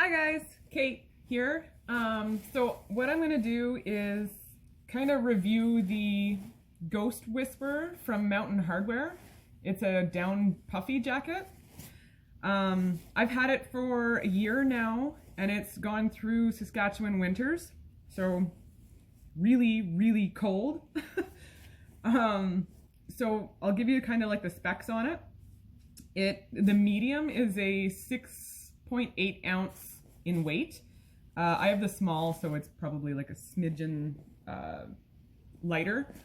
Hi guys, Kate here. So what I'm gonna do is kind of review the Ghost Whisper from Mountain Hardwear. It's a down puffy jacket. I've had it for a year now and it's gone through Saskatchewan winters, so really cold. So I'll give you kind of like the specs on it. The medium is a 6.8 ounce in weight. I have the small, so it's probably like a smidgen lighter.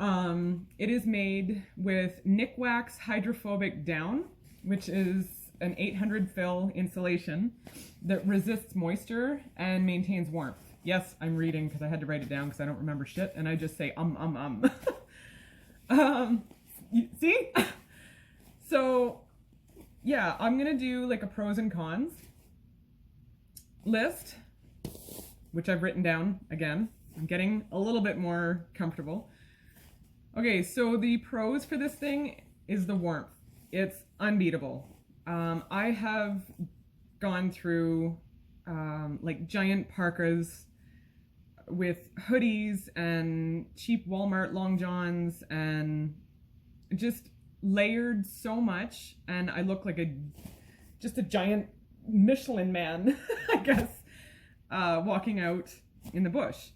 It is made with Nick Wax hydrophobic down, which is an 800 fill insulation that resists moisture and maintains warmth. Yes, I'm reading because I had to write it down because I don't remember shit, and I just say See? So yeah, I'm gonna do like a pros and cons list, which I've written down again. I'm getting a little bit more comfortable. Okay, so the pros for this thing is the warmth. It's unbeatable. I have gone through like giant parkas with hoodies and cheap Walmart long johns and just layered so much, and I look like just a giant Michelin man, I guess, walking out in the bush.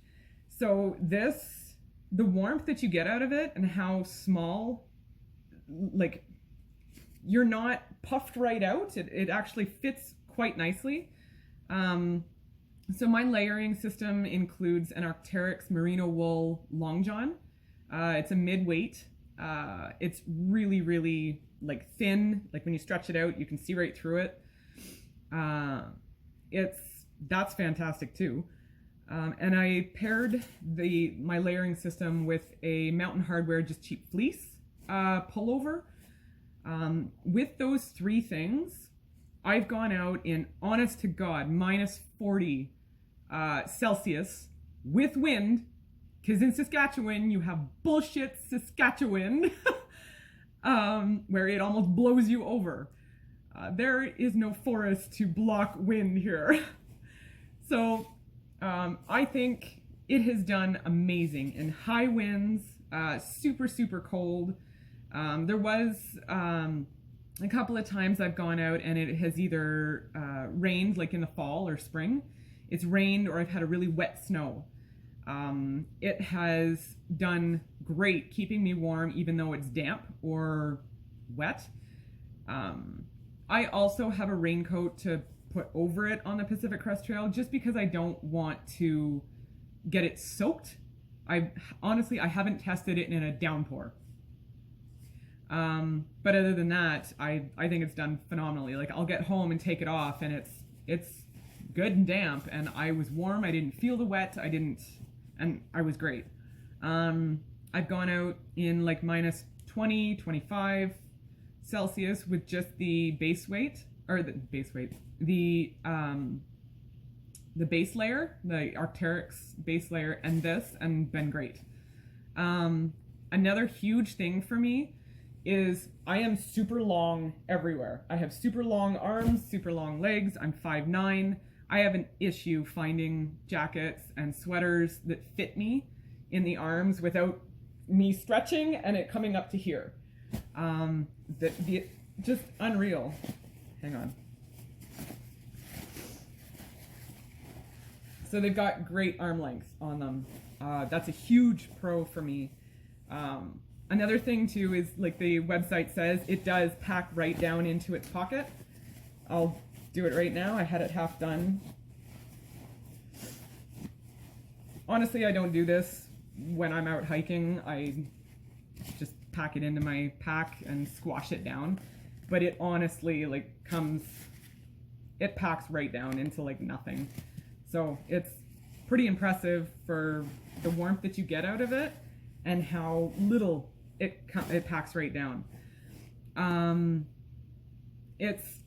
So the warmth that you get out of it and how small, like, you're not puffed right out. It actually fits quite nicely. So my layering system includes an Arc'teryx merino wool long john. It's a mid-weight. It's really like thin, like when you stretch it out you can see right through it. That's fantastic too. And I paired my layering system with a Mountain Hardwear just cheap fleece pullover. With those three things, I've gone out in, honest to God, minus 40 Celsius with wind, because in Saskatchewan you have bullshit Saskatchewan where it almost blows you over. There is no forest to block wind here. So I think it has done amazing in high winds, super cold. There was a couple of times I've gone out and it has either rained, like in the fall or spring. It's rained, or I've had a really wet snow. It has done great keeping me warm even though it's damp or wet. I also have a raincoat to put over it on the Pacific Crest Trail just because I don't want to get it soaked. I haven't tested it in a downpour. But other than that, I think it's done phenomenally. Like, I'll get home and take it off and it's good and damp, and I was warm. I didn't feel the wet. And I was great. I've gone out in like minus 20, 25 Celsius with just the base weight, the base layer, the Arc'teryx base layer, and been great. Another huge thing for me is I am super long everywhere. I have super long arms, super long legs. I'm 5'9". I have an issue finding jackets and sweaters that fit me in the arms without me stretching and it coming up to here. Just unreal. Hang on. So they've got great arm length on them. That's a huge pro for me. Another thing too is, like the website says, it does pack right down into its pocket. I'll do it right now. I had it half done. Honestly, I don't do this when I'm out hiking. I just pack it into my pack and squash it down. But it honestly it packs right down into like nothing. So it's pretty impressive for the warmth that you get out of it and how little it packs right down. I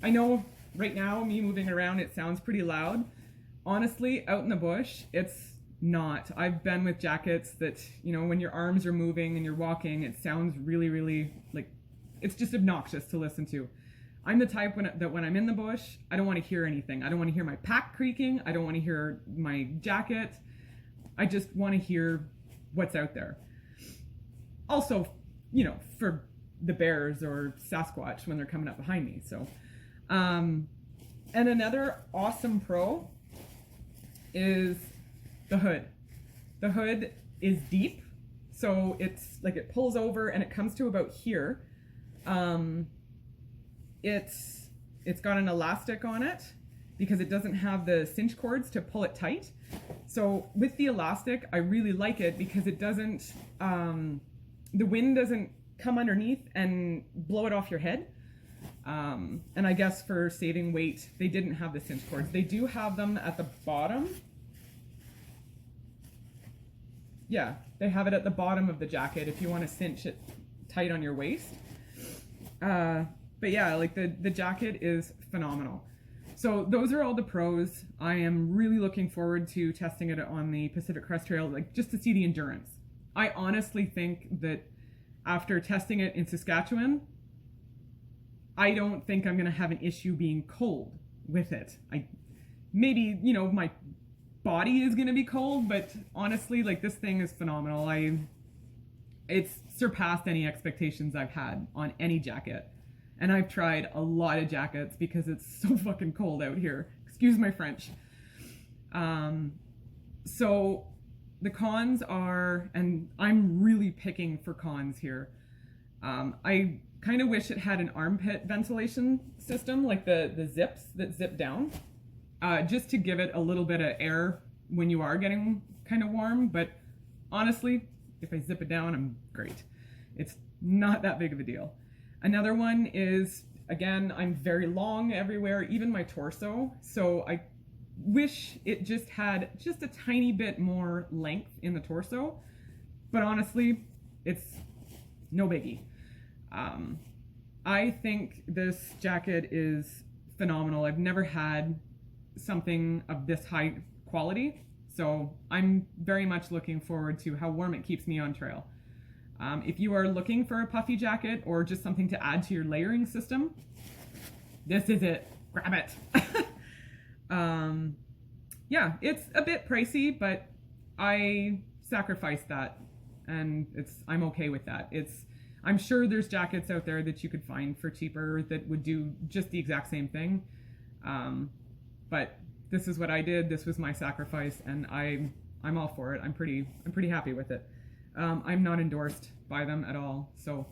know right now, me moving around, it sounds pretty loud. Honestly, out in the bush, it's not. I've been with jackets that, when your arms are moving and you're walking, it sounds really, like, it's just obnoxious to listen to. I'm the type that when I'm in the bush, I don't want to hear anything. I don't want to hear my pack creaking. I don't want to hear my jacket. I just want to hear what's out there. Also, you know, for the bears or Sasquatch when they're coming up behind me. So, and another awesome pro is the hood. The hood is deep, so it's like it pulls over and it comes to about here. It's got an elastic on it because it doesn't have the cinch cords to pull it tight. So with the elastic, I really like it because it doesn't, the wind doesn't come underneath and blow it off your head. And I guess for saving weight, they didn't have the cinch cords. They do have them at the bottom. Yeah, they have it at the bottom of the jacket if you want to cinch it tight on your waist. But yeah, like the jacket is phenomenal. So those are all the pros. I am really looking forward to testing it on the Pacific Crest Trail, like just to see the endurance. I honestly think that after testing it in Saskatchewan, I don't think I'm gonna have an issue being cold with it. Maybe, you know, my body is gonna be cold, but honestly, like this thing is phenomenal. It's surpassed any expectations I've had on any jacket. And I've tried a lot of jackets because it's so fucking cold out here. Excuse my French. So the cons are, and I'm really picking for cons here. I kind of wish it had an armpit ventilation system, like the zips that zip down, just to give it a little bit of air when you are getting kind of warm. But honestly, if I zip it down, I'm great. It's not that big of a deal. Another one is, again, I'm very long everywhere, even my torso. So I wish it just had just a tiny bit more length in the torso. But honestly, it's no biggie. I think this jacket is phenomenal. I've never had something of this high quality. So I'm very much looking forward to how warm it keeps me on trail. If you are looking for a puffy jacket or just something to add to your layering system, this is it. Grab it. Yeah, it's a bit pricey, but I sacrificed that, and I'm okay with that. I'm sure there's jackets out there that you could find for cheaper that would do just the exact same thing. But this is what I did. This was my sacrifice, and I'm all for it. I'm pretty happy with it. I'm not endorsed by them at all. So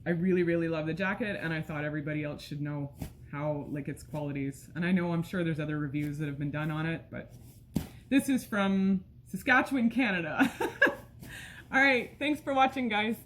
I really, really love the jacket, and I thought everybody else should know how, like, its qualities. And I'm sure there's other reviews that have been done on it, but this is from Saskatchewan, Canada. All right. Thanks for watching, guys.